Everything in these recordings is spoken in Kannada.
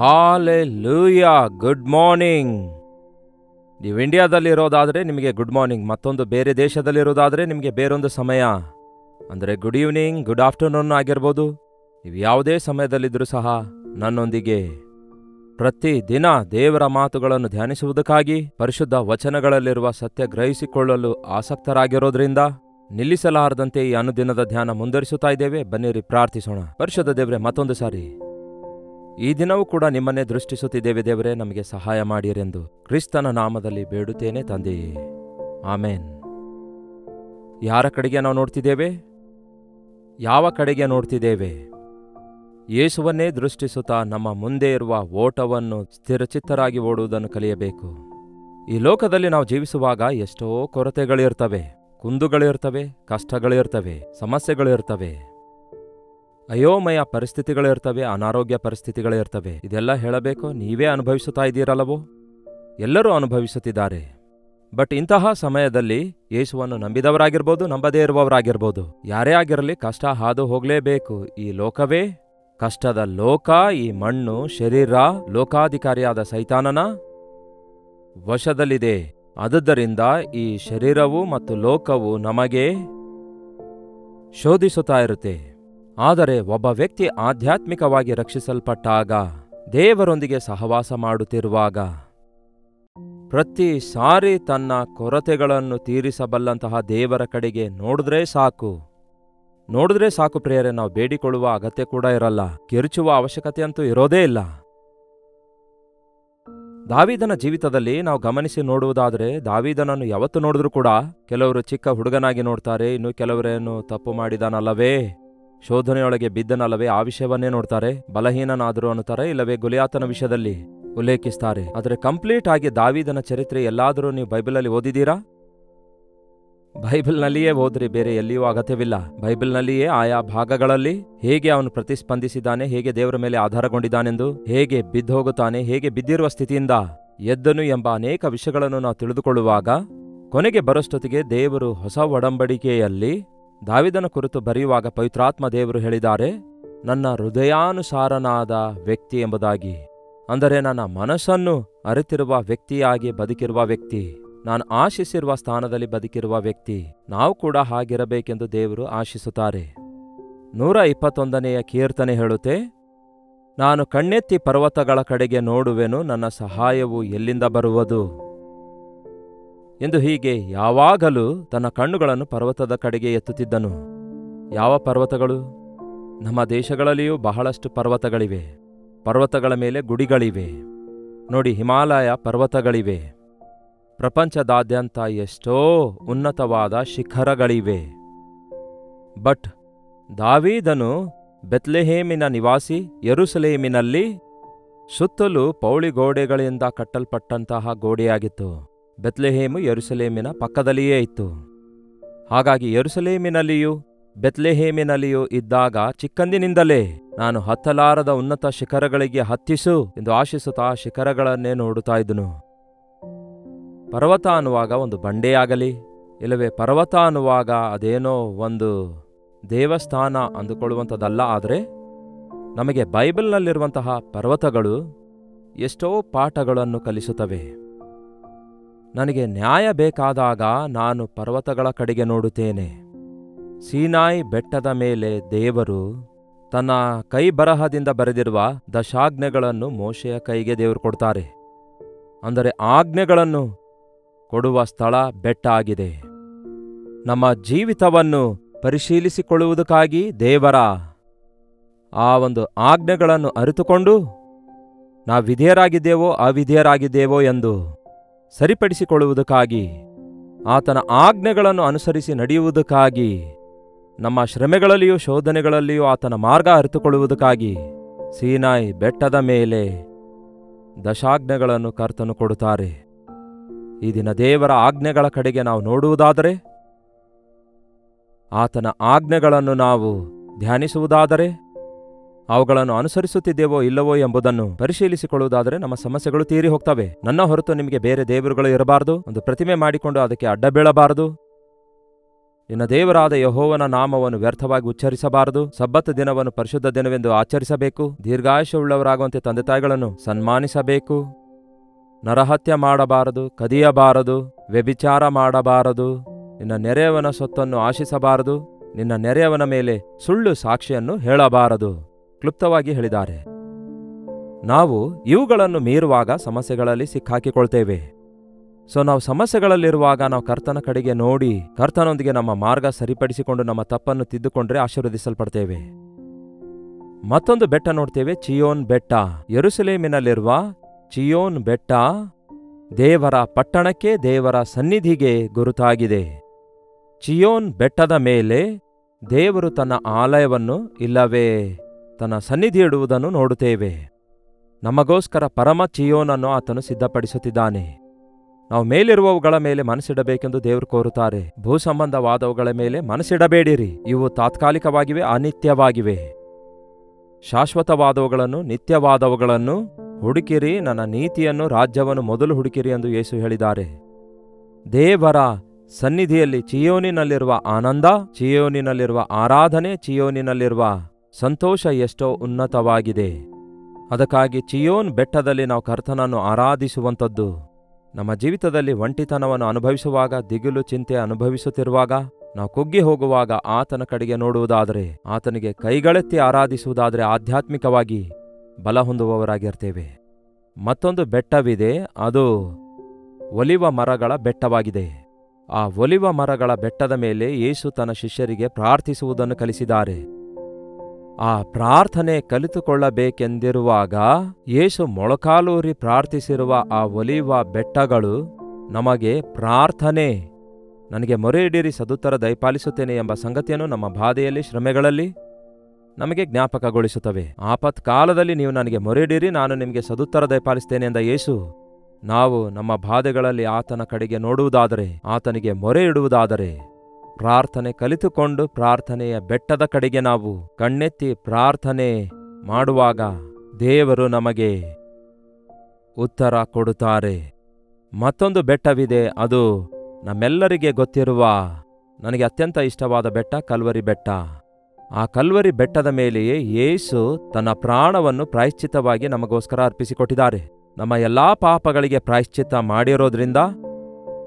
Hallelujah, good morning. ನೀವು ಇಂಡಿಯಾದಲ್ಲಿರೋದಾದರೆ ನಿಮಗೆ ಗುಡ್ ಮಾರ್ನಿಂಗ್, ಮತ್ತೊಂದು ಬೇರೆ ದೇಶದಲ್ಲಿರೋದಾದರೆ ನಿಮಗೆ ಬೇರೊಂದು ಸಮಯ ಅಂದರೆ ಗುಡ್ ಈವ್ನಿಂಗ್, ಗುಡ್ ಆಫ್ಟರ್ನೂನ್ ಆಗಿರ್ಬೋದು. ನೀವು ಯಾವುದೇ ಸಮಯದಲ್ಲಿದ್ದರೂ ಸಹ ನನ್ನೊಂದಿಗೆ ಪ್ರತಿದಿನ ದೇವರ ಮಾತುಗಳನ್ನು ಧ್ಯಾನಿಸುವುದಕ್ಕಾಗಿ ಪರಿಶುದ್ಧ ವಚನಗಳಲ್ಲಿರುವ ಸತ್ಯ ಗ್ರಹಿಸಿಕೊಳ್ಳಲು ಆಸಕ್ತರಾಗಿರೋದ್ರಿಂದ ನಿಲ್ಲಿಸಲಾರದಂತೆ ಈ ಅನುದಿನದ ಧ್ಯಾನ ಮುಂದುವರಿಸುತ್ತಾ ಇದ್ದೇವೆ. ಬನ್ನಿರಿ ಪ್ರಾರ್ಥಿಸೋಣ. ಪರಿಶುದ್ಧ ದೇವರೇ, ಮತ್ತೊಂದು ಸಾರಿ ಈ ದಿನವೂ ಕೂಡ ನಿಮ್ಮನ್ನೇ ದೃಷ್ಟಿಸುತ್ತಿದ್ದೇವೆ. ದೇವರೇ, ನಮಗೆ ಸಹಾಯ ಮಾಡಿರೆಂದು ಕ್ರಿಸ್ತನ ನಾಮದಲ್ಲಿ ಬೇಡುತ್ತೇನೆ ತಂದೆಯೇ, ಆಮೇನ್. ಯಾರ ಕಡೆಗೆ ನಾವು ನೋಡ್ತಿದ್ದೇವೆ? ಯಾವ ಕಡೆಗೆ ನೋಡ್ತಿದ್ದೇವೆ? ಯೇಸುವನ್ನೇ ದೃಷ್ಟಿಸುತ್ತಾ ನಮ್ಮ ಮುಂದೆ ಇರುವ ಓಟವನ್ನು ಸ್ಥಿರಚಿತ್ತರಾಗಿ ಓಡುವುದನ್ನು ಕಲಿಯಬೇಕು. ಈ ಲೋಕದಲ್ಲಿ ನಾವು ಜೀವಿಸುವಾಗ ಎಷ್ಟೋ ಕೊರತೆಗಳಿರ್ತವೆ, ಕುಂದುಗಳಿರ್ತವೆ, ಕಷ್ಟಗಳಿರ್ತವೆ, ಸಮಸ್ಯೆಗಳಿರ್ತವೆ, ಅಯೋಮಯ ಪರಿಸ್ಥಿತಿಗಳಿರ್ತವೆ, ಅನಾರೋಗ್ಯ ಪರಿಸ್ಥಿತಿಗಳಿರ್ತವೆ. ಇದೆಲ್ಲ ಹೇಳಬೇಕು, ನೀವೇ ಅನುಭವಿಸುತ್ತಾ ಇದ್ದೀರಲ್ಲವೋ? ಎಲ್ಲರೂ ಅನುಭವಿಸುತ್ತಿದ್ದಾರೆ. ಬಟ್ ಇಂತಹ ಸಮಯದಲ್ಲಿ ಯೇಸುವನ್ನು ನಂಬಿದವರಾಗಿರ್ಬೋದು, ನಂಬದೇ ಇರುವವರಾಗಿರ್ಬೋದು, ಯಾರೇ ಆಗಿರಲಿ ಕಷ್ಟ ಹಾದು ಹೋಗಲೇಬೇಕು. ಈ ಲೋಕವೇ ಕಷ್ಟದ ಲೋಕ. ಈ ಮಣ್ಣು, ಶರೀರ ಲೋಕಾಧಿಕಾರಿಯಾದ ಸೈತಾನನ ವಶದಲ್ಲಿದೆ. ಆದುದರಿಂದ ಈ ಶರೀರವು ಮತ್ತು ಲೋಕವು ನಮಗೆ ಶೋಧಿಸುತ್ತಾ ಇರುತ್ತೆ. ಆದರೆ ಒಬ್ಬ ವ್ಯಕ್ತಿ ಆಧ್ಯಾತ್ಮಿಕವಾಗಿ ರಕ್ಷಿಸಲ್ಪಟ್ಟಾಗ, ದೇವರೊಂದಿಗೆ ಸಹವಾಸ ಮಾಡುತ್ತಿರುವಾಗ, ಪ್ರತಿ ಸಾರಿ ತನ್ನ ಕೊರತೆಗಳನ್ನು ತೀರಿಸಬಲ್ಲಂತಹ ದೇವರ ಕಡೆಗೆ ನೋಡಿದ್ರೆ ಸಾಕು ಪ್ರಿಯರೇ. ನಾವು ಬೇಡಿಕೊಳ್ಳುವ ಅಗತ್ಯ ಕೂಡ ಇರಲ್ಲ, ಕಿರುಚುವ ಅವಶ್ಯಕತೆ ಅಂತೂ ಇರೋದೇ ಇಲ್ಲ. ದಾವೀದನ ಜೀವಿತದಲ್ಲಿ ನಾವು ಗಮನಿಸಿ ನೋಡುವುದಾದರೆ, ದಾವೀದನನ್ನು ಯಾವತ್ತು ನೋಡಿದ್ರೂ ಕೂಡ ಕೆಲವರು ಚಿಕ್ಕ ಹುಡುಗನಾಗಿ ನೋಡ್ತಾರೆ, ಇನ್ನು ಕೆಲವರೇನು ತಪ್ಪು ಮಾಡಿದಾನಲ್ಲವೇ, ಶೋಧನೆಯೊಳಗೆ ಬಿದ್ದನಲ್ಲವೇ, ಆ ವಿಷಯವನ್ನೇ ನೋಡ್ತಾರೆ. ಬಲಹೀನನಾದರೂ ಅನ್ನುತ್ತಾರೆ, ಇಲ್ಲವೇ ಗುಲಿಯಾತನ ವಿಷಯದಲ್ಲಿ ಉಲ್ಲೇಖಿಸ್ತಾರೆ. ಆದರೆ ಕಂಪ್ಲೀಟ್ ಆಗಿ ದಾವೀದನ ಚರಿತ್ರೆ ಎಲ್ಲಾದರೂ ನೀವು ಬೈಬಲಲ್ಲಿ ಓದಿದ್ದೀರಾ? ಬೈಬಲ್ನಲ್ಲಿಯೇ ಓದ್ರಿ, ಬೇರೆ ಎಲ್ಲಿಯೂ ಅಗತ್ಯವಿಲ್ಲ. ಬೈಬಲ್ನಲ್ಲಿಯೇ ಆಯಾ ಭಾಗಗಳಲ್ಲಿ ಹೇಗೆ ಅವನು ಪ್ರತಿಸ್ಪಂದಿಸಿದ್ದಾನೆ, ಹೇಗೆ ದೇವರ ಮೇಲೆ ಆಧಾರಗೊಂಡಿದ್ದಾನೆಂದು, ಹೇಗೆ ಬಿದ್ದೋಗುತ್ತಾನೆ, ಹೇಗೆ ಬಿದ್ದಿರುವ ಸ್ಥಿತಿಯಿಂದ ಎದ್ದನು ಎಂಬ ಅನೇಕ ವಿಷಯಗಳನ್ನು ನಾವು ತಿಳಿದುಕೊಳ್ಳುವಾಗ, ಕೊನೆಗೆ ಬರೋಷ್ಟೊತ್ತಿಗೆ ದೇವರು ಹೊಸ ಒಡಂಬಡಿಕೆಯಲ್ಲಿ ದಾವೀದನ ಕುರಿತು ಬರೆಯುವಾಗ ಪವಿತ್ರಾತ್ಮ ದೇವರು ಹೇಳಿದ್ದಾರೆ, ನನ್ನ ಹೃದಯಾನುಸಾರನಾದ ವ್ಯಕ್ತಿ ಎಂಬುದಾಗಿ. ಅಂದರೆ ನನ್ನ ಮನಸ್ಸನ್ನು ಅರಿತಿರುವ ವ್ಯಕ್ತಿಯಾಗಿ ಬದುಕಿರುವ ವ್ಯಕ್ತಿ, ನಾನು ಆಶಿಸಿರುವ ಸ್ಥಾನದಲ್ಲಿ ಬದುಕಿರುವ ವ್ಯಕ್ತಿ. ನಾವು ಕೂಡ ಹಾಗಿರಬೇಕೆಂದು ದೇವರು ಆಶಿಸುತ್ತಾರೆ. 121ನೇ ಕೀರ್ತನೆ ಹೇಳುತ್ತೆ, ನಾನು ಕಣ್ಣೆತ್ತಿ ಪರ್ವತಗಳ ಕಡೆಗೆ ನೋಡುವೆನು, ನನ್ನ ಸಹಾಯವು ಎಲ್ಲಿಂದ ಬರುವುದು ಎಂದು. ಹೀಗೆ ಯಾವಾಗಲೂ ತನ್ನ ಕಣ್ಣುಗಳನ್ನು ಪರ್ವತದ ಕಡೆಗೆ ಎತ್ತುತ್ತಿದ್ದನು. ಯಾವ ಪರ್ವತಗಳು? ನಮ್ಮ ದೇಶಗಳಲ್ಲಿಯೂ ಬಹಳಷ್ಟು ಪರ್ವತಗಳಿವೆ. ಪರ್ವತಗಳ ಮೇಲೆ ಗುಡಿಗಳಿವೆ. ನೋಡಿ, ಹಿಮಾಲಯ ಪರ್ವತಗಳಿವೆ. ಪ್ರಪಂಚದಾದ್ಯಂತ ಎಷ್ಟೋ ಉನ್ನತವಾದ ಶಿಖರಗಳಿವೆ. ಬಟ್ ದಾವೀದನು ಬೆತ್ಲೆಹೇಮಿನ ನಿವಾಸಿ. ಯೆರೂಸಲೇಮಿನಲ್ಲಿ ಸುತ್ತಲೂ ಪೌಳಿಗೋಡೆಗಳಿಂದ ಕಟ್ಟಲ್ಪಟ್ಟಂತಹ ಗೋಡೆಯಾಗಿತ್ತು. ಬೆತ್ಲೆಹೇಮು ಯೆರೂಸಲೇಮಿನ ಪಕ್ಕದಲ್ಲಿಯೇ ಇತ್ತು. ಹಾಗಾಗಿ ಯೆರೂಸಲೇಮಿನಲ್ಲಿಯೂ ಬೆತ್ಲೆಹೇಮಿನಲ್ಲಿಯೂ ಇದ್ದಾಗ ಚಿಕ್ಕಂದಿನಿಂದಲೇ ನಾನು ಹತ್ತಲಾರದ ಉನ್ನತ ಶಿಖರಗಳಿಗೆ ಹತ್ತಿಸು ಎಂದು ಆಶಿಸುತ್ತಾ ಶಿಖರಗಳನ್ನೇ ನೋಡುತ್ತಾ ಇದ್ದನು. ಪರ್ವತ ಅನ್ನುವಾಗ ಒಂದು ಬಂಡೆಯಾಗಲಿ, ಇಲ್ಲವೇ ಪರ್ವತ ಅನ್ನುವಾಗ ಅದೇನೋ ಒಂದು ದೇವಸ್ಥಾನ ಅಂದುಕೊಳ್ಳುವಂಥದ್ದಲ್ಲ. ಆದರೆ ನಮಗೆ ಬೈಬಲ್ನಲ್ಲಿರುವಂತಹ ಪರ್ವತಗಳು ಎಷ್ಟೋ ಪಾಠಗಳನ್ನು ಕಲಿಸುತ್ತವೆ. ನನಗೆ ನ್ಯಾಯ ಬೇಕಾದಾಗ ನಾನು ಪರ್ವತಗಳ ಕಡೆಗೆ ನೋಡುತ್ತೇನೆ. ಸೀನಾಯಿ ಬೆಟ್ಟದ ಮೇಲೆ ದೇವರು ತನ್ನ ಕೈ ಬರಹದಿಂದ ಬರೆದಿರುವ ದಶಾಜ್ಞೆಗಳನ್ನು ಮೋಶೆಯ ಕೈಗೆ ದೇವರು ಕೊಡ್ತಾರೆ. ಅಂದರೆ ಆಜ್ಞೆಗಳನ್ನು ಕೊಡುವ ಸ್ಥಳ ಬೆಟ್ಟ ಆಗಿದೆ. ನಮ್ಮ ಜೀವಿತವನ್ನು ಪರಿಶೀಲಿಸಿಕೊಳ್ಳುವುದಕ್ಕಾಗಿ ದೇವರ ಆ ಒಂದು ಆಜ್ಞೆಗಳನ್ನು ಅರಿತುಕೊಂಡು ನಾವು ವಿಧೇಯರಾಗಿದ್ದೇವೋ ಅವಿಧೇಯರಾಗಿದ್ದೇವೋ ಎಂದು ಸರಿಪಡಿಸಿಕೊಳ್ಳುವುದಕ್ಕಾಗಿ, ಆತನ ಆಜ್ಞೆಗಳನ್ನು ಅನುಸರಿಸಿ ನಡೆಯುವುದಕ್ಕಾಗಿ, ನಮ್ಮ ಶ್ರಮೆಗಳಲ್ಲಿಯೂ ಶೋಧನೆಗಳಲ್ಲಿಯೂ ಆತನ ಮಾರ್ಗ ಅರಿತುಕೊಳ್ಳುವುದಕ್ಕಾಗಿ ಸೀನಾಯಿ ಬೆಟ್ಟದ ಮೇಲೆ ದಶಾಜ್ಞೆಗಳನ್ನು ಕರ್ತನು ಕೊಡುತ್ತಾರೆ. ಈ ದಿನ ದೇವರ ಆಜ್ಞೆಗಳ ಕಡೆಗೆ ನಾವು ನೋಡುವುದಾದರೆ, ಆತನ ಆಜ್ಞೆಗಳನ್ನು ನಾವು ಧ್ಯಾನಿಸುವುದಾದರೆ, ಅವುಗಳನ್ನು ಅನುಸರಿಸುತ್ತಿದ್ದೇವೋ ಇಲ್ಲವೋ ಎಂಬುದನ್ನು ಪರಿಶೀಲಿಸಿಕೊಳ್ಳುವುದಾದರೆ ನಮ್ಮ ಸಮಸ್ಯೆಗಳು ತೀರಿ ಹೋಗ್ತವೆ. ನನ್ನ ಹೊರತು ನಿಮಗೆ ಬೇರೆ ದೇವರುಗಳು ಇರಬಾರದು. ಒಂದು ಪ್ರತಿಮೆ ಮಾಡಿಕೊಂಡು ಅದಕ್ಕೆ ಅಡ್ಡ ಬೀಳಬಾರದು. ನಿನ್ನ ದೇವರಾದ ಯೆಹೋವನ ನಾಮವನ್ನು ವ್ಯರ್ಥವಾಗಿ ಉಚ್ಚರಿಸಬಾರದು. ಸಬ್ಬತ್ ದಿನವನ್ನು ಪರಿಶುದ್ಧ ದಿನವೆಂದು ಆಚರಿಸಬೇಕು. ದೀರ್ಘಾಯುಷ್ಯವುಳ್ಳವರಾಗುವಂತೆ ತಂದೆತಾಯಿಗಳನ್ನು ಸನ್ಮಾನಿಸಬೇಕು. ನರಹತ್ಯ ಮಾಡಬಾರದು, ಕದಿಯಬಾರದು, ವ್ಯಭಿಚಾರ ಮಾಡಬಾರದು, ನಿನ್ನ ನೆರೆಯವನ ಸೊತ್ತನ್ನು ಆಶಿಸಬಾರದು, ನಿನ್ನ ನೆರೆಯವನ ಮೇಲೆ ಸುಳ್ಳು ಸಾಕ್ಷಿಯನ್ನು ಹೇಳಬಾರದು. ಕ್ಲುಪ್ತವಾಗಿ ಹೇಳಿದ್ದಾರೆ. ನಾವು ಇವುಗಳನ್ನು ಮೀರುವಾಗ ಸಮಸ್ಯೆಗಳಲ್ಲಿ ಸಿಕ್ಕಾಕಿಕೊಳ್ತೇವೆ. ನಾವು ಸಮಸ್ಯೆಗಳಲ್ಲಿರುವಾಗ ನಾವು ಕರ್ತನ ಕಡೆಗೆ ನೋಡಿ ಕರ್ತನೊಂದಿಗೆ ನಮ್ಮ ಮಾರ್ಗ ಸರಿಪಡಿಸಿಕೊಂಡು ನಮ್ಮ ತಪ್ಪನ್ನು ತಿದ್ದುಕೊಂಡ್ರೆ ಆಶೀರ್ವದಿಸಲ್ಪಡ್ತೇವೆ. ಮತ್ತೊಂದು ಬೆಟ್ಟ ನೋಡ್ತೇವೆ, ಚಿಯೋನ್ ಬೆಟ್ಟ. ಯೆರೂಸಲೇಮಿನಲ್ಲಿರುವ ಚಿಯೋನ್ ಬೆಟ್ಟ ದೇವರ ಪಟ್ಟಣಕ್ಕೆ, ದೇವರ ಸನ್ನಿಧಿಗೆ ಗುರುತಾಗಿದೆ. ಚಿಯೋನ್ ಬೆಟ್ಟದ ಮೇಲೆ ದೇವರು ತನ್ನ ಆಲಯವನ್ನು ಇಲ್ಲವೇ ತನ್ನ ಸನ್ನಿಧಿ ಇಡುವುದನ್ನು ನೋಡುತ್ತೇವೆ. ನಮಗೋಸ್ಕರ ಪರಮ ಚಿಯೋನನ್ನು ಆತನು ಸಿದ್ಧಪಡಿಸುತ್ತಿದ್ದಾನೆ. ನಾವು ಮೇಲಿರುವವುಗಳ ಮೇಲೆ ಮನಸ್ಸಿಡಬೇಕೆಂದು ದೇವರು ಕೋರುತ್ತಾರೆ. ಭೂ ಸಂಬಂಧವಾದವುಗಳ ಮೇಲೆ ಮನಸ್ಸಿಡಬೇಡಿರಿ, ಇವು ತಾತ್ಕಾಲಿಕವಾಗಿವೆ, ಅನಿತ್ಯವಾಗಿವೆ. ಶಾಶ್ವತವಾದವುಗಳನ್ನು, ನಿತ್ಯವಾದವುಗಳನ್ನು ಹುಡುಕಿರಿ, ನನ್ನ ನೀತಿಯನ್ನು, ರಾಜ್ಯವನ್ನು ಮೊದಲು ಹುಡುಕಿರಿ ಎಂದು ಯೇಸು ಹೇಳಿದ್ದಾರೆ. ದೇವರ ಸನ್ನಿಧಿಯಲ್ಲಿ ಚಿಯೋನಿನಲ್ಲಿರುವ ಆನಂದ, ಚಿಯೋನಿನಲ್ಲಿರುವ ಆರಾಧನೆ, ಚಿಯೋನಿನಲ್ಲಿರುವ ಸಂತೋಷ ಎಷ್ಟೋ ಉನ್ನತವಾಗಿದೆ. ಅದಕ್ಕಾಗಿ ಚಿಯೋನ್ ಬೆಟ್ಟದಲ್ಲಿ ನಾವು ಕರ್ತನನ್ನು ಆರಾಧಿಸುವಂಥದ್ದು. ನಮ್ಮ ಜೀವಿತದಲ್ಲಿ ಒಂಟಿತನವನ್ನು ಅನುಭವಿಸುವಾಗ, ದಿಗಿಲು ಚಿಂತೆ ಅನುಭವಿಸುತ್ತಿರುವಾಗ, ನಾವು ಕುಗ್ಗಿ ಹೋಗುವಾಗ ಆತನ ಕಡೆಗೆ ನೋಡುವುದಾದರೆ, ಆತನಿಗೆ ಕೈಗಳೆತ್ತಿ ಆರಾಧಿಸುವುದಾದರೆ ಆಧ್ಯಾತ್ಮಿಕವಾಗಿ ಬಲ ಹೊಂದುವವರಾಗಿರ್ತೇವೆ. ಮತ್ತೊಂದು ಬೆಟ್ಟವಿದೆ, ಅದು ಒಲಿವ ಮರಗಳ ಬೆಟ್ಟವಾಗಿದೆ. ಆ ಒಲಿವ ಮರಗಳ ಬೆಟ್ಟದ ಮೇಲೆ ಯೇಸು ತನ್ನ ಶಿಷ್ಯರಿಗೆ ಪ್ರಾರ್ಥಿಸುವುದನ್ನು ಕಲಿಸಿದ್ದಾರೆ. ಆ ಪ್ರಾರ್ಥನೆ ಕಲಿತುಕೊಳ್ಳಬೇಕೆಂದಿರುವಾಗ ಯೇಸು ಮೊಳಕಾಲೂರಿ ಪ್ರಾರ್ಥಿಸಿರುವ ಆ ಒಲಿವ ಬೆಟ್ಟಗಳು ನಮಗೆ ಪ್ರಾರ್ಥನೆ, ನನಗೆ ಮೊರೆ ಇಡಿರಿ ಸದುತ್ತರ ದಯಪಾಲಿಸುತ್ತೇನೆ ಎಂಬ ಸಂಗತಿಯನ್ನು ನಮ್ಮ ಬಾಧೆಯಲ್ಲಿ, ಶ್ರಮೆಗಳಲ್ಲಿ ನಮಗೆ ಜ್ಞಾಪಕಗೊಳಿಸುತ್ತವೆ. ಆಪತ್ಕಾಲದಲ್ಲಿ ನೀವು ನನಗೆ ಮೊರೆ ಇಡಿರಿ, ನಾನು ನಿಮಗೆ ಸದುತ್ತರ ದಯಪಾಲಿಸ್ತೇನೆ ಎಂದ ಯೇಸು, ನಾವು ನಮ್ಮ ಬಾಧೆಗಳಲ್ಲಿ ಆತನ ಕಡೆಗೆ ನೋಡುವುದಾದರೆ, ಆತನಿಗೆ ಮೊರೆ ಇಡುವುದಾದರೆ, ಪ್ರಾರ್ಥನೆ ಕಲಿತುಕೊಂಡು ಪ್ರಾರ್ಥನೆಯ ಬೆಟ್ಟದ ಕಡೆಗೆ ನಾವು ಕಣ್ಣೆತ್ತಿ ಪ್ರಾರ್ಥನೆ ಮಾಡುವಾಗ ದೇವರು ನಮಗೆ ಉತ್ತರ ಕೊಡುತ್ತಾರೆ. ಮತ್ತೊಂದು ಬೆಟ್ಟವಿದೆ, ಅದು ನಮ್ಮೆಲ್ಲರಿಗೆ ಗೊತ್ತಿರುವ, ನನಗೆ ಅತ್ಯಂತ ಇಷ್ಟವಾದ ಬೆಟ್ಟ ಕಲ್ವರಿ ಬೆಟ್ಟ. ಆ ಕಲ್ವರಿ ಬೆಟ್ಟದ ಮೇಲೆಯೇ ಯೇಸು ತನ್ನ ಪ್ರಾಣವನ್ನು ಪ್ರಾಯಶ್ಚಿತ್ತವಾಗಿ ನಮಗೋಸ್ಕರ ಅರ್ಪಿಸಿಕೊಟ್ಟಿದ್ದಾರೆ. ನಮ್ಮ ಎಲ್ಲಾ ಪಾಪಗಳಿಗೆ ಪ್ರಾಯಶ್ಚಿತ್ತ ಮಾಡಿರೋದ್ರಿಂದ,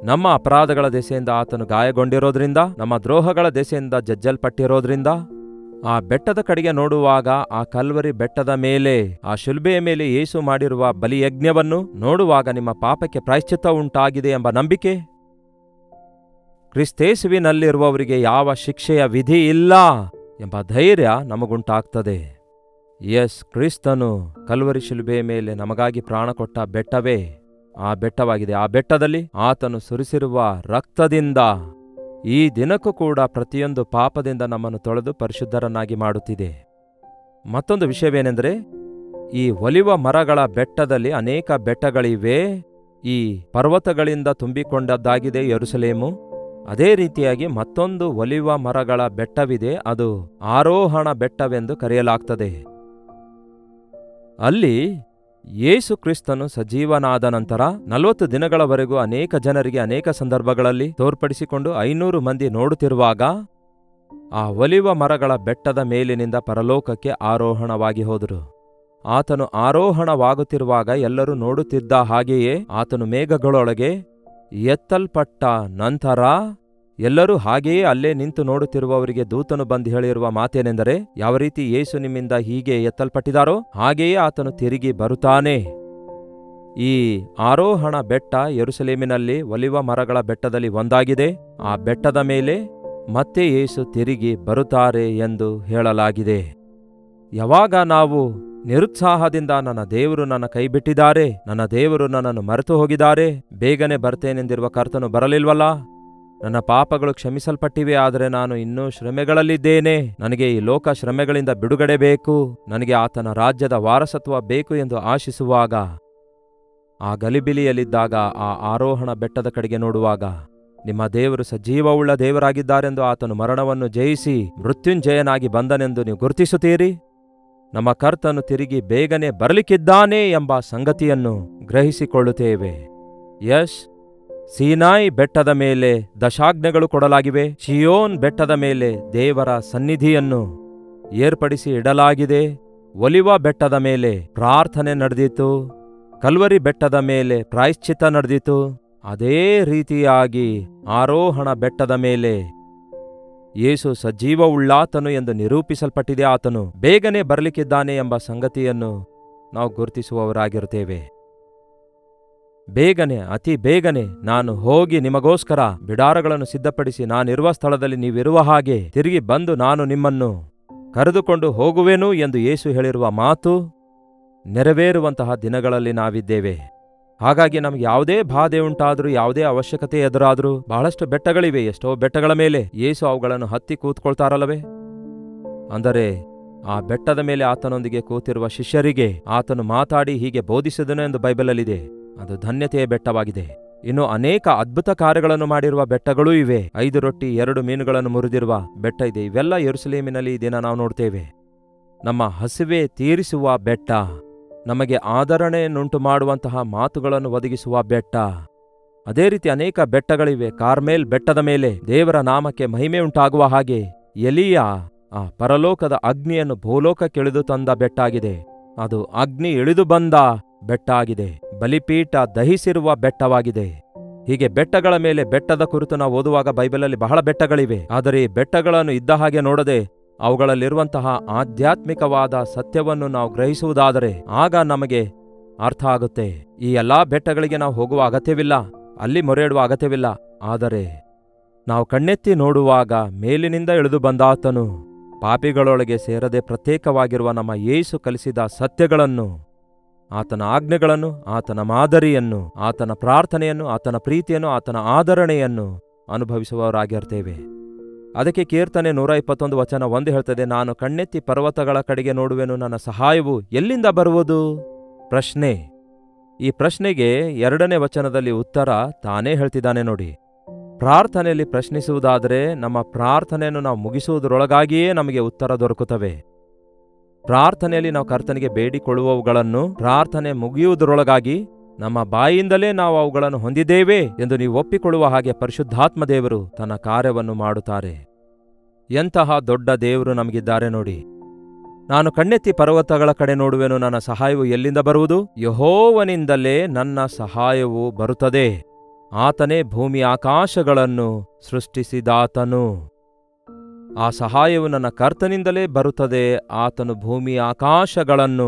ನಮ್ಮ ಅಪರಾಧಗಳ ದೆಸೆಯಿಂದ ಆತನು ಗಾಯಗೊಂಡಿರೋದ್ರಿಂದ, ನಮ್ಮ ದ್ರೋಹಗಳ ದೆಸೆಯಿಂದ ಜಜ್ಜಲ್ಪಟ್ಟಿರೋದ್ರಿಂದ, ಆ ಬೆಟ್ಟದ ಕಡೆಗೆ ನೋಡುವಾಗ, ಆ ಕಲ್ವರಿ ಬೆಟ್ಟದ ಮೇಲೆ, ಆ ಶಿಲುಬೆಯ ಮೇಲೆ ಯೇಸು ಮಾಡಿರುವ ಬಲಿಯಜ್ಞವನ್ನು ನೋಡುವಾಗ ನಿಮ್ಮ ಪಾಪಕ್ಕೆ ಪ್ರಾಯಶ್ಚಿತ್ತ ಉಂಟಾಗಿದೆ ಎಂಬ ನಂಬಿಕೆ, ಕ್ರಿಸ್ತೇಸುವಿನಲ್ಲಿರುವವರಿಗೆ ಯಾವ ಶಿಕ್ಷೆಯ ವಿಧಿ ಇಲ್ಲ ಎಂಬ ಧೈರ್ಯ ನಮಗುಂಟಾಗ್ತದೆ. ಕ್ರಿಸ್ತನು ಕಲ್ವರಿ ಶಿಲುಬೆಯ ಮೇಲೆ ನಮಗಾಗಿ ಪ್ರಾಣ ಕೊಟ್ಟ ಬೆಟ್ಟವೇ ಆ ಬೆಟ್ಟವಾಗಿದೆ. ಆ ಬೆಟ್ಟದಲ್ಲಿ ಆತನು ಸುರಿಸಿರುವ ರಕ್ತದಿಂದ ಈ ದಿನಕ್ಕೂ ಕೂಡ ಪ್ರತಿಯೊಂದು ಪಾಪದಿಂದ ನಮ್ಮನ್ನು ತೊಳೆದು ಪರಿಶುದ್ಧರನ್ನಾಗಿ ಮಾಡುತ್ತಿದೆ. ಮತ್ತೊಂದು ವಿಷಯವೇನೆಂದರೆ, ಈ ಒಲಿವ ಮರಗಳ ಬೆಟ್ಟದಲ್ಲಿ ಅನೇಕ ಬೆಟ್ಟಗಳಿವೆ. ಈ ಪರ್ವತಗಳಿಂದ ತುಂಬಿಕೊಂಡದ್ದಾಗಿದೆ ಯೆರೂಸಲೇಮು. ಅದೇ ರೀತಿಯಾಗಿ ಮತ್ತೊಂದು ಒಲಿವ ಮರಗಳ ಬೆಟ್ಟವಿದೆ, ಅದು ಆರೋಹಣ ಬೆಟ್ಟವೆಂದು ಕರೆಯಲಾಗ್ತದೆ. ಅಲ್ಲಿ ಯೇಸು ಕ್ರಿಸ್ತನು ಸಜೀವನಾದ ನಂತರ 40 ದಿನಗಳವರೆಗೂ ಅನೇಕ ಜನರಿಗೆ ಅನೇಕ ಸಂದರ್ಭಗಳಲ್ಲಿ ತೋರ್ಪಡಿಸಿಕೊಂಡು 500 ಮಂದಿ ನೋಡುತ್ತಿರುವಾಗ, ಆ ಒಲಿವ ಮರಗಳ ಬೆಟ್ಟದ ಮೇಲಿನಿಂದ ಪರಲೋಕಕ್ಕೆ ಆರೋಹಣವಾಗಿ ಹೋದರು. ಆತನು ಆರೋಹಣವಾಗುತ್ತಿರುವಾಗ ಎಲ್ಲರೂ ನೋಡುತ್ತಿದ್ದ ಹಾಗೆಯೇ ಆತನು ಮೇಘಗಳೊಳಗೆ ಎತ್ತಲ್ಪಟ್ಟ ನಂತರ ಎಲ್ಲರೂ ಹಾಗೆಯೇ ಅಲ್ಲೇ ನಿಂತು ನೋಡುತ್ತಿರುವವರಿಗೆ ದೂತನು ಬಂದು ಹೇಳಿರುವ ಮಾತೇನೆಂದರೆ, ಯಾವ ರೀತಿ ಯೇಸು ನಿಮ್ಮಿಂದ ಹೀಗೆ ಎತ್ತಲ್ಪಟ್ಟಿದ್ದಾರೋ ಹಾಗೆಯೇ ಆತನು ತಿರುಗಿ ಬರುತ್ತಾನೆ. ಈ ಆರೋಹಣ ಬೆಟ್ಟ ಯೆರೂಸಲೇಮಿನಲ್ಲಿ ಒಲಿವ ಮರಗಳ ಬೆಟ್ಟದಲ್ಲಿ ಒಂದಾಗಿದೆ. ಆ ಬೆಟ್ಟದ ಮೇಲೆ ಮತ್ತೆ ಯೇಸು ತಿರುಗಿ ಬರುತ್ತಾರೆ ಎಂದು ಹೇಳಲಾಗಿದೆ. ಯಾವಾಗ ನಾವು ನಿರುತ್ಸಾಹದಿಂದ ನನ್ನ ದೇವರು ನನ್ನ ಕೈ ಬಿಟ್ಟಿದ್ದಾರೆ, ನನ್ನ ದೇವರು ನನ್ನನ್ನು ಮರೆತು ಹೋಗಿದ್ದಾರೆ, ಬೇಗನೆ ಬರ್ತೇನೆಂದಿರುವ ಕರ್ತನು ಬರಲಿಲ್ವಲ್ಲ, ನನ್ನ ಪಾಪಗಳು ಕ್ಷಮಿಸಲ್ಪಟ್ಟಿವೆ, ಆದರೆ ನಾನು ಇನ್ನೂ ಶ್ರಮೆಗಳಲ್ಲಿದ್ದೇನೆ, ನನಗೆ ಈ ಲೋಕ ಶ್ರಮೆಗಳಿಂದ ಬಿಡುಗಡೆ ಬೇಕು, ನನಗೆ ಆತನ ರಾಜ್ಯದ ವಾರಸತ್ವ ಬೇಕು ಎಂದು ಆಶಿಸುವಾಗ, ಆ ಗಲಿಬಿಲಿಯಲ್ಲಿದ್ದಾಗ, ಆ ಆರೋಹಣ ಬೆಟ್ಟದ ಕಡೆಗೆ ನೋಡುವಾಗ, ನಿಮ್ಮ ದೇವರು ಸಜೀವವುಳ್ಳ ದೇವರಾಗಿದ್ದಾರೆಂದು, ಆತನು ಮರಣವನ್ನು ಜಯಿಸಿ ಮೃತ್ಯುಂಜಯನಾಗಿ ಬಂದನೆಂದು ನೀವು ಗುರುತಿಸುತ್ತೀರಿ. ನಮ್ಮ ಕರ್ತನು ತಿರುಗಿ ಬೇಗನೆ ಬರಲಿಕ್ಕಿದ್ದಾನೆ ಎಂಬ ಸಂಗತಿಯನ್ನು ಗ್ರಹಿಸಿಕೊಳ್ಳುತ್ತೇವೆ. ಸೀನಾಯಿ ಬೆಟ್ಟದ ಮೇಲೆ ದಶಾಜ್ಞೆಗಳು ಕೊಡಲಾಗಿವೆ. ಶಿಯೋನ್ ಬೆಟ್ಟದ ಮೇಲೆ ದೇವರ ಸನ್ನಿಧಿಯನ್ನು ಏರ್ಪಡಿಸಿ ಇಡಲಾಗಿದೆ. ಒಲಿವ ಬೆಟ್ಟದ ಮೇಲೆ ಪ್ರಾರ್ಥನೆ ನಡೆದಿತು. ಕಲ್ವರಿ ಬೆಟ್ಟದ ಮೇಲೆ ಪ್ರಾಯಶ್ಚಿತ್ತ ನಡೆದಿತು. ಅದೇ ರೀತಿಯಾಗಿ ಆರೋಹಣ ಬೆಟ್ಟದ ಮೇಲೆ ಯೇಸು ಸಜೀವವುಳ್ಳಾತನು ಎಂದು ನಿರೂಪಿಸಲ್ಪಟ್ಟಿದೆ. ಆತನು ಬೇಗನೆ ಬರಲಿಕ್ಕಿದ್ದಾನೆ ಎಂಬ ಸಂಗತಿಯನ್ನು ನಾವು ಗುರುತಿಸುವವರಾಗಿರುತ್ತೇವೆ. ಬೇಗನೆ, ಅತಿ ಬೇಗನೆ ನಾನು ಹೋಗಿ ನಿಮಗೋಸ್ಕರ ಬಿಡಾರಗಳನ್ನು ಸಿದ್ಧಪಡಿಸಿ ನಾನಿರುವ ಸ್ಥಳದಲ್ಲಿ ನೀವಿರುವ ಹಾಗೆ ತಿರುಗಿ ಬಂದು ನಾನು ನಿಮ್ಮನ್ನು ಕರೆದುಕೊಂಡು ಹೋಗುವೆನು ಎಂದು ಯೇಸು ಹೇಳಿರುವ ಮಾತು ನೆರವೇರುವಂತಹ ದಿನಗಳಲ್ಲಿ ನಾವಿದ್ದೇವೆ. ಹಾಗಾಗಿ ನಮ್ಗೆ ಯಾವುದೇ ಬಾಧೆ ಉಂಟಾದರೂ, ಯಾವುದೇ ಅವಶ್ಯಕತೆ ಎದುರಾದರೂ, ಬಹಳಷ್ಟು ಬೆಟ್ಟಗಳಿವೆ. ಎಷ್ಟೋ ಬೆಟ್ಟಗಳ ಮೇಲೆ ಯೇಸು ಅವುಗಳನ್ನು ಹತ್ತಿ ಕೂತ್ಕೊಳ್ತಾರಲ್ಲವೇ? ಅಂದರೆ ಆ ಬೆಟ್ಟದ ಮೇಲೆ ಆತನೊಂದಿಗೆ ಕೂತಿರುವ ಶಿಷ್ಯರಿಗೆ ಆತನು ಮಾತಾಡಿ ಹೀಗೆ ಬೋಧಿಸಿದನು ಎಂದು ಬೈಬಲಲ್ಲಿದೆ. ಅದು ಧನ್ಯತೆಯ ಬೆಟ್ಟವಾಗಿದೆ. ಇನ್ನು ಅನೇಕ ಅದ್ಭುತ ಕಾರ್ಯಗಳನ್ನು ಮಾಡಿರುವ ಬೆಟ್ಟಗಳೂ ಇವೆ. 5 ರೊಟ್ಟಿ 2 ಮೀನುಗಳನ್ನು ಮುರಿದಿರುವ ಬೆಟ್ಟ ಇದೆ. ಇವೆಲ್ಲ ಯೆರೂಸಲೇಮಿನಲ್ಲಿ ಈ ದಿನ ನಾವು ನೋಡ್ತೇವೆ. ನಮ್ಮ ಹಸಿವೆ ತೀರಿಸುವ ಬೆಟ್ಟ, ನಮಗೆ ಆದರಣೆಯನ್ನುಂಟು ಮಾಡುವಂತಹ ಮಾತುಗಳನ್ನು ಒದಗಿಸುವ ಬೆಟ್ಟ. ಅದೇ ರೀತಿ ಅನೇಕ ಬೆಟ್ಟಗಳಿವೆ. ಕಾರ್ಮೇಲ್ ಬೆಟ್ಟದ ಮೇಲೆ ದೇವರ ನಾಮಕ್ಕೆ ಮಹಿಮೆ ಉಂಟಾಗುವ ಹಾಗೆ ಎಲೀಯ ಆ ಪರಲೋಕದ ಅಗ್ನಿಯನ್ನು ಭೂಲೋಕಕ್ಕಿಳಿದು ತಂದ ಬೆಟ್ಟ ಆಗಿದೆ. ಅದು ಅಗ್ನಿ ಇಳಿದು ಬಂದ ಬೆಟ್ಟ ಆಗಿದೆ. ಬಲಿಪೀಠ ದಹಿಸಿರುವ ಬೆಟ್ಟವಾಗಿದೆ. ಹೀಗೆ ಬೆಟ್ಟಗಳ ಮೇಲೆ ಬೆಟ್ಟದ ಕುರಿತು ನಾವು ಓದುವಾಗ ಬೈಬಲಲ್ಲಿ ಬಹಳ ಬೆಟ್ಟಗಳಿವೆ. ಆದರೆ ಈ ಬೆಟ್ಟಗಳನ್ನು ಇದ್ದ ಹಾಗೆ ನೋಡದೆ ಅವುಗಳಲ್ಲಿರುವಂತಹ ಆಧ್ಯಾತ್ಮಿಕವಾದ ಸತ್ಯವನ್ನು ನಾವು ಗ್ರಹಿಸುವುದಾದರೆ ಆಗ ನಮಗೆ ಅರ್ಥ ಆಗುತ್ತೆ. ಈ ಎಲ್ಲಾ ಬೆಟ್ಟಗಳಿಗೆ ನಾವು ಹೋಗುವ ಅಗತ್ಯವಿಲ್ಲ, ಅಲ್ಲಿ ಮೊರೆಯಿಡುವ ಅಗತ್ಯವಿಲ್ಲ. ಆದರೆ ನಾವು ಕಣ್ಣೆತ್ತಿ ನೋಡುವಾಗ ಮೇಲಿನಿಂದ ಇಳಿದು ಬಂದಾತನು ಪಾಪಿಗಳೊಳಗೆ ಸೇರದೆ ಪ್ರತ್ಯೇಕವಾಗಿರುವ ನಮ್ಮ ಯೇಸು ಕಲಿಸಿದ ಸತ್ಯಗಳನ್ನು, ಆತನ ಆಜ್ಞೆಗಳನ್ನು, ಆತನ ಮಾದರಿಯನ್ನು, ಆತನ ಪ್ರಾರ್ಥನೆಯನ್ನು, ಆತನ ಪ್ರೀತಿಯನ್ನು, ಆತನ ಆದರಣೆಯನ್ನು ಅನುಭವಿಸುವವರಾಗಿರ್ತೇವೆ. ಅದಕ್ಕೆ ಕೀರ್ತನೆ 121:1 ಹೇಳ್ತದೆ, ನಾನು ಕಣ್ಣೆತ್ತಿ ಪರ್ವತಗಳ ಕಡೆಗೆ ನೋಡುವೆನು, ನನ್ನ ಸಹಾಯವು ಎಲ್ಲಿಂದ ಬರುವುದು? ಪ್ರಶ್ನೆ. ಈ ಪ್ರಶ್ನೆಗೆ 2ನೇ ವಚನದಲ್ಲಿ ಉತ್ತರ ತಾನೇ ಹೇಳ್ತಿದ್ದಾನೆ ನೋಡಿ. ಪ್ರಾರ್ಥನೆಯಲ್ಲಿ ಪ್ರಶ್ನಿಸುವುದಾದರೆ ನಮ್ಮ ಪ್ರಾರ್ಥನೆಯನ್ನು ನಾವು ಮುಗಿಸುವುದರೊಳಗಾಗಿಯೇ ನಮಗೆ ಉತ್ತರ ದೊರಕುತ್ತವೆ. ಪ್ರಾರ್ಥನೆಯಲ್ಲಿ ನಾವು ಕರ್ತನಿಗೆ ಬೇಡಿಕೊಳ್ಳುವವುಗಳನ್ನು ಪ್ರಾರ್ಥನೆ ಮುಗಿಯುವುದರೊಳಗಾಗಿ ನಮ್ಮ ಬಾಯಿಯಿಂದಲೇ ನಾವು ಅವುಗಳನ್ನು ಹೊಂದಿದ್ದೇವೆ ಎಂದು ನೀವು ಒಪ್ಪಿಕೊಳ್ಳುವ ಹಾಗೆ ಪರಿಶುದ್ಧಾತ್ಮ ದೇವರು ತನ್ನ ಕಾರ್ಯವನ್ನು ಮಾಡುತ್ತಾರೆ. ಎಂತಹ ದೊಡ್ಡ ದೇವರು ನಮಗಿದ್ದಾರೆ ನೋಡಿ. ನಾನು ಕಣ್ಣೆತ್ತಿ ಪರ್ವತಗಳ ಕಡೆ ನೋಡುವೆನು, ನನ್ನ ಸಹಾಯವು ಎಲ್ಲಿಂದ ಬರುವುದು? ಯೆಹೋವನಿಂದಲೇ ನನ್ನ ಸಹಾಯವು ಬರುತ್ತದೆ. ಆತನೇ ಭೂಮಿ ಆಕಾಶಗಳನ್ನು ಸೃಷ್ಟಿಸಿದಾತನು. ಆ ಸಹಾಯವು ನನ್ನ ಕರ್ತನಿಂದಲೇ ಬರುತ್ತದೆ. ಆತನು ಭೂಮಿ ಆಕಾಶಗಳನ್ನು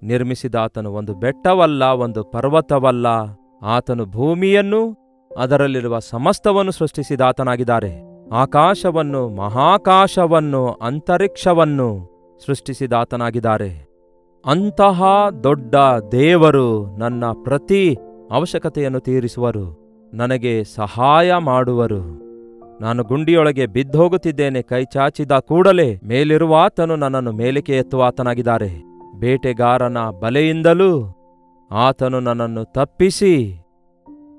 ನಿರ್ಮಿಸಿದಾತನು. ಒಂದು ಬೆಟ್ಟವಲ್ಲ, ಒಂದು ಪರ್ವತವಲ್ಲ. ಆತನು ಭೂಮಿಯನ್ನು, ಅದರಲ್ಲಿರುವ ಸಮಸ್ತವನ್ನು ಸೃಷ್ಟಿಸಿದಾತನಾಗಿದ್ದಾರೆ. ಆಕಾಶವನ್ನು, ಮಹಾಕಾಶವನ್ನು, ಅಂತರಿಕ್ಷವನ್ನು ಸೃಷ್ಟಿಸಿದಾತನಾಗಿದ್ದಾರೆ. ಅಂತಹ ದೊಡ್ಡ ದೇವರು ನನ್ನ ಪ್ರತಿ ಅವಶ್ಯಕತೆಯನ್ನು ತೀರಿಸುವರು, ನನಗೆ ಸಹಾಯ ಮಾಡುವರು. ನಾನು ಗುಂಡಿಯೊಳಗೆ ಬಿದ್ದೋಗುತ್ತಿದ್ದೇನೆ, ಕೈ ಚಾಚಿದ ಕೂಡಲೇ ಮೇಲಿರುವಾತನು ನನ್ನನ್ನು ಮೇಲಕ್ಕೆ ಎತ್ತುವಾತನಾಗಿದ್ದಾರೆ. ಬೇಟೆಗಾರನ ಬಲೆಯಿಂದಲೂ ಆತನು ನನ್ನನ್ನು ತಪ್ಪಿಸಿ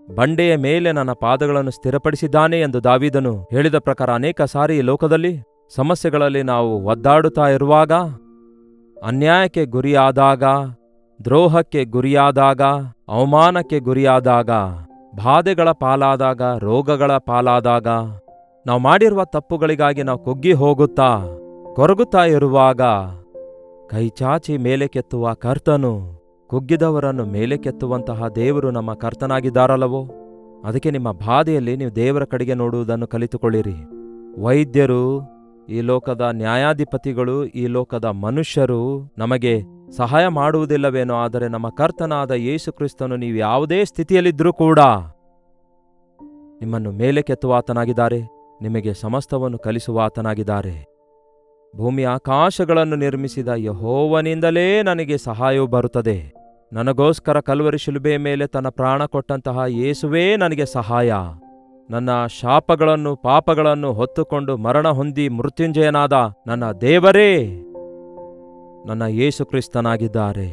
ಬಂಡೆಯ ಮೇಲೆ ನನ್ನ ಪಾದಗಳನ್ನು ಸ್ಥಿರಪಡಿಸಿದ್ದಾನೆ ಎಂದು ದಾವೀದನು ಹೇಳಿದ ಪ್ರಕಾರ ಅನೇಕ ಸಾರಿ ಈ ಲೋಕದಲ್ಲಿ ಸಮಸ್ಯೆಗಳಲ್ಲಿ ನಾವು ಒದ್ದಾಡುತ್ತಾ ಇರುವಾಗ, ಅನ್ಯಾಯಕ್ಕೆ ಗುರಿಯಾದಾಗ, ದ್ರೋಹಕ್ಕೆ ಗುರಿಯಾದಾಗ, ಅವಮಾನಕ್ಕೆ ಗುರಿಯಾದಾಗ, ಬಾಧೆಗಳ ಪಾಲಾದಾಗ, ರೋಗಗಳ ಪಾಲಾದಾಗ, ನಾವು ಮಾಡಿರುವ ತಪ್ಪುಗಳಿಗಾಗಿ ನಾವು ಕುಗ್ಗಿ ಹೋಗುತ್ತಾ ಕೊರಗುತ್ತಾ ಇರುವಾಗ ಕೈಚಾಚಿ ಮೇಲೆಕೆತ್ತುವ ಕರ್ತನು, ಕುಗ್ಗಿದವರನ್ನು ಮೇಲೆಕೆತ್ತುವಂತಹ ದೇವರು ನಮ್ಮ ಕರ್ತನಾಗಿದ್ದಾರಲ್ಲವೋ? ಅದಕ್ಕೆ ನಿಮ್ಮ ಬಾಧೆಯಲ್ಲಿ ನೀವು ದೇವರ ಕಡೆಗೆ ನೋಡುವುದನ್ನು ಕಲಿತುಕೊಳ್ಳಿರಿ. ವೈದ್ಯರು, ಈ ಲೋಕದ ನ್ಯಾಯಾಧಿಪತಿಗಳು, ಈ ಲೋಕದ ಮನುಷ್ಯರು ನಮಗೆ ಸಹಾಯ ಮಾಡುವುದಿಲ್ಲವೇನೋ, ಆದರೆ ನಮ್ಮ ಕರ್ತನಾದ ಯೇಸು ಕ್ರಿಸ್ತನು ನೀವು ಯಾವುದೇ ಸ್ಥಿತಿಯಲ್ಲಿದ್ದರೂ ಕೂಡ ನಿಮ್ಮನ್ನು ಮೇಲೆಕೆತ್ತುವಾತನಾಗಿದ್ದಾರೆ, ನಿಮಗೆ ಸಮಸ್ತವನ್ನು ಕಲಿಸುವಾತನಾಗಿದ್ದಾರೆ. ಭೂಮಿ ಆಕಾಶಗಳನ್ನು ನಿರ್ಮಿಸಿದ ಯೆಹೋವನಿಂದಲೇ ನನಗೆ ಸಹಾಯವು ಬರುತ್ತದೆ. ನನಗೋಸ್ಕರ ಕಲ್ವರಿ ಶಿಲುಬೆಯ ಮೇಲೆ ತನ್ನ ಪ್ರಾಣ ಕೊಟ್ಟಂತಹ ಯೇಸುವೇ ನನಗೆ ಸಹಾಯ. ನನ್ನ ಶಾಪಗಳನ್ನು, ಪಾಪಗಳನ್ನು ಹೊತ್ತುಕೊಂಡು ಮರಣ ಹೊಂದಿ ಮೃತ್ಯುಂಜಯನಾದ ನನ್ನ ದೇವರೇ ನನ್ನ ಯೇಸು ಕ್ರಿಸ್ತನಾಗಿದ್ದಾರೆ.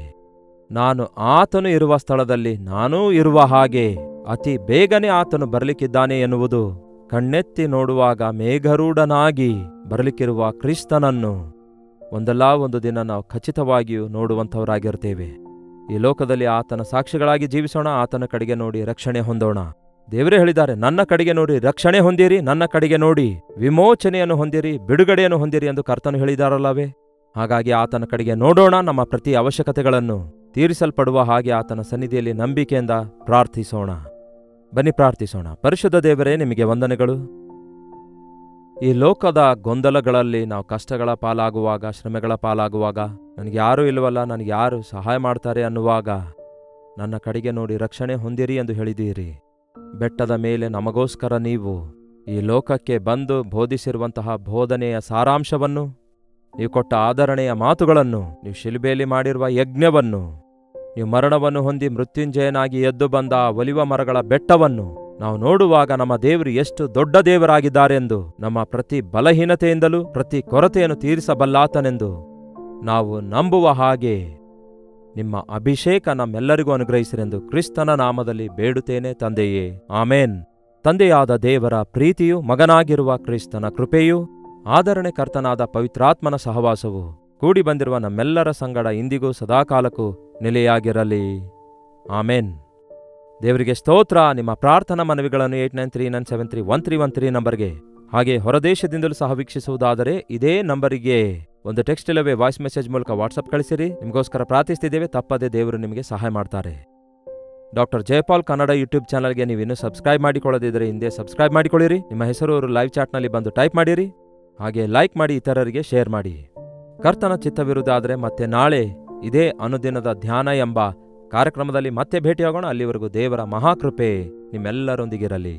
ನಾನು ಆತನು ಇರುವ ಸ್ಥಳದಲ್ಲಿ ನಾನೂ ಇರುವ ಹಾಗೆ ಅತಿ ಬೇಗನೆ ಆತನು ಬರಲಿಕ್ಕಿದ್ದಾನೆ ಎನ್ನುವುದು ಕಣ್ಣೆತ್ತಿ ನೋಡುವಾಗ ಮೇಘರೂಢನಾಗಿ ಬರಲಿಕ್ಕಿರುವ ಕ್ರಿಸ್ತನನ್ನು ಒಂದಲ್ಲ ಒಂದು ದಿನ ನಾವು ಖಚಿತವಾಗಿಯೂ ನೋಡುವಂಥವರಾಗಿರ್ತೇವೆ. ಈ ಲೋಕದಲ್ಲಿ ಆತನ ಸಾಕ್ಷಿಗಳಾಗಿ ಜೀವಿಸೋಣ, ಆತನ ಕಡೆಗೆ ನೋಡಿ ರಕ್ಷಣೆ ಹೊಂದೋಣ. ದೇವರೇ ಹೇಳಿದ್ದಾರೆ, ನನ್ನ ಕಡೆಗೆ ನೋಡಿ ರಕ್ಷಣೆ ಹೊಂದಿರಿ, ನನ್ನ ಕಡೆಗೆ ನೋಡಿ ವಿಮೋಚನೆಯನ್ನು ಹೊಂದಿರಿ, ಬಿಡುಗಡೆಯನ್ನು ಹೊಂದಿರಿ ಎಂದು ಕರ್ತನು ಹೇಳಿದಾರಲ್ಲವೇ? ಹಾಗಾಗಿ ಆತನ ಕಡೆಗೆ ನೋಡೋಣ. ನಮ್ಮ ಪ್ರತಿ ಅವಶ್ಯಕತೆಗಳನ್ನು ತೀರಿಸಲ್ಪಡುವ ಹಾಗೆ ಆತನ ಸನ್ನಿಧಿಯಲ್ಲಿ ನಂಬಿಕೆಯಿಂದ ಪ್ರಾರ್ಥಿಸೋಣ. ಬನ್ನಿ ಪ್ರಾರ್ಥಿಸೋಣ. ಪರಿಶುದ್ಧ ದೇವರೇ, ನಿಮಗೆ ವಂದನೆಗಳು. ಈ ಲೋಕದ ಗೊಂದಲಗಳಲ್ಲಿ ನಾವು ಕಷ್ಟಗಳ ಪಾಲಾಗುವಾಗ, ಶ್ರಮೆಗಳ ಪಾಲಾಗುವಾಗ, ನನಗೆ ಯಾರೂ ಇಲ್ಲವಲ್ಲ, ನನಗೆ ಯಾರು ಸಹಾಯ ಮಾಡ್ತಾರೆ ಅನ್ನುವಾಗ ನನ್ನ ಕಡೆಗೆ ನೋಡಿ ರಕ್ಷಣೆ ಹೊಂದಿರಿ ಎಂದು ಹೇಳಿದ್ದೀರಿ. ಬೆಟ್ಟದ ಮೇಲೆ ನಮಗೋಸ್ಕರ ನೀವು ಈ ಲೋಕಕ್ಕೆ ಬಂದು ಬೋಧಿಸಿರುವಂತಹ ಬೋಧನೆಯ ಸಾರಾಂಶವನ್ನು, ನೀವು ಕೊಟ್ಟ ಆದರಣೆಯ ಮಾತುಗಳನ್ನು, ನೀವು ಶಿಲುಬೆಯಲ್ಲಿ ಮಾಡಿರುವ ಯಜ್ಞವನ್ನು, ನೀವು ಮರಣವನ್ನು ಹೊಂದಿ ಮೃತ್ಯುಂಜಯನಾಗಿ ಎದ್ದು ಬಂದ ಒಲಿವ ಮರಗಳ ಬೆಟ್ಟವನ್ನು ನಾವು ನೋಡುವಾಗ ನಮ್ಮ ದೇವರು ಎಷ್ಟು ದೊಡ್ಡ ದೇವರಾಗಿದ್ದಾರೆಂದು, ನಮ್ಮ ಪ್ರತಿ ಬಲಹೀನತೆಯಿಂದಲೂ ಪ್ರತಿ ಕೊರತೆಯನ್ನು ತೀರಿಸಬಲ್ಲಾತನೆಂದು ನಾವು ನಂಬುವ ಹಾಗೆ ನಿಮ್ಮ ಅಭಿಷೇಕ ನಮ್ಮೆಲ್ಲರಿಗೂ ಅನುಗ್ರಹಿಸಿರೆಂದು ಕ್ರಿಸ್ತನ ನಾಮದಲ್ಲಿ ಬೇಡುತ್ತೇನೆ ತಂದೆಯೇ, ಆಮೇನ್. ತಂದೆಯಾದ ದೇವರ ಪ್ರೀತಿಯು, ಮಗನಾಗಿರುವ ಕ್ರಿಸ್ತನ ಕೃಪೆಯೂ, ಆದರಣೆ ಕರ್ತನಾದ ಪವಿತ್ರಾತ್ಮನ ಸಹವಾಸವು ಕೂಡಿ ಬಂದಿರುವ ನಮ್ಮೆಲ್ಲರ ಸಂಗಡ ಇಂದಿಗೂ ಸದಾಕಾಲಕ್ಕೂ ನೆಲೆಯಾಗಿರಲಿ. ಆಮೇನ್. ದೇವರಿಗೆ ಸ್ತೋತ್ರ. ನಿಮ್ಮ ಪ್ರಾರ್ಥನಾ ಮನವಿಗಳನ್ನು 8939731313 ನಂಬರ್ಗೆ, ಹಾಗೆ ಹೊರದೇಶದಿಂದಲೂ ಸಹ ವೀಕ್ಷಿಸುವುದಾದರೆ ಇದೇ ನಂಬರಿಗೆ ಒಂದು ಟೆಕ್ಸ್ಟ್ ಇಲ್ಲವೇ ವಾಯ್ಸ್ ಮೆಸೇಜ್ ಮೂಲಕ ವಾಟ್ಸಪ್ ಕಳಿಸಿರಿ. ನಿಮಗೋಸ್ಕರ ಪ್ರಾರ್ಥಿಸ್ತಿದ್ದೇವೆ. ತಪ್ಪದೆ ದೇವರು ನಿಮಗೆ ಸಹಾಯ ಮಾಡ್ತಾರೆ. ಡಾಕ್ಟರ್ ಜಯಪಾಲ್ ಕನ್ನಡ ಯೂಟ್ಯೂಬ್ ಚಾನಲ್ಗೆ ನೀವು ಇನ್ನೂ ಸಬ್ಸ್ಕ್ರೈಬ್ ಮಾಡಿಕೊಳ್ಳದಿದ್ದರೆ ಹಿಂದೆ ಸಬ್ಸ್ಕ್ರೈಬ್ ಮಾಡಿಕೊಳ್ಳಿರಿ. ನಿಮ್ಮ ಹೆಸರು ಲೈವ್ ಚಾಟ್ನಲ್ಲಿ ಬಂದು ಟೈಪ್ ಮಾಡಿರಿ. ಹಾಗೆ ಲೈಕ್ ಮಾಡಿ, ಇತರರಿಗೆ ಶೇರ್ ಮಾಡಿ. ಕರ್ತನ ಚಿತ್ತವಿರುವುದಾದರೆ ಮತ್ತೆ ನಾಳೆ ಇದೇ ಅನುದಿನದ ಧ್ಯಾನ ಎಂಬ ಕಾರ್ಯಕ್ರಮದಲ್ಲಿ ಮತ್ತೆ ಭೇಟಿಯಾಗೋಣ. ಅಲ್ಲಿವರೆಗೂ ದೇವರ ಮಹಾಕೃಪೆ ನಿಮ್ಮೆಲ್ಲರೊಂದಿಗಿರಲಿ.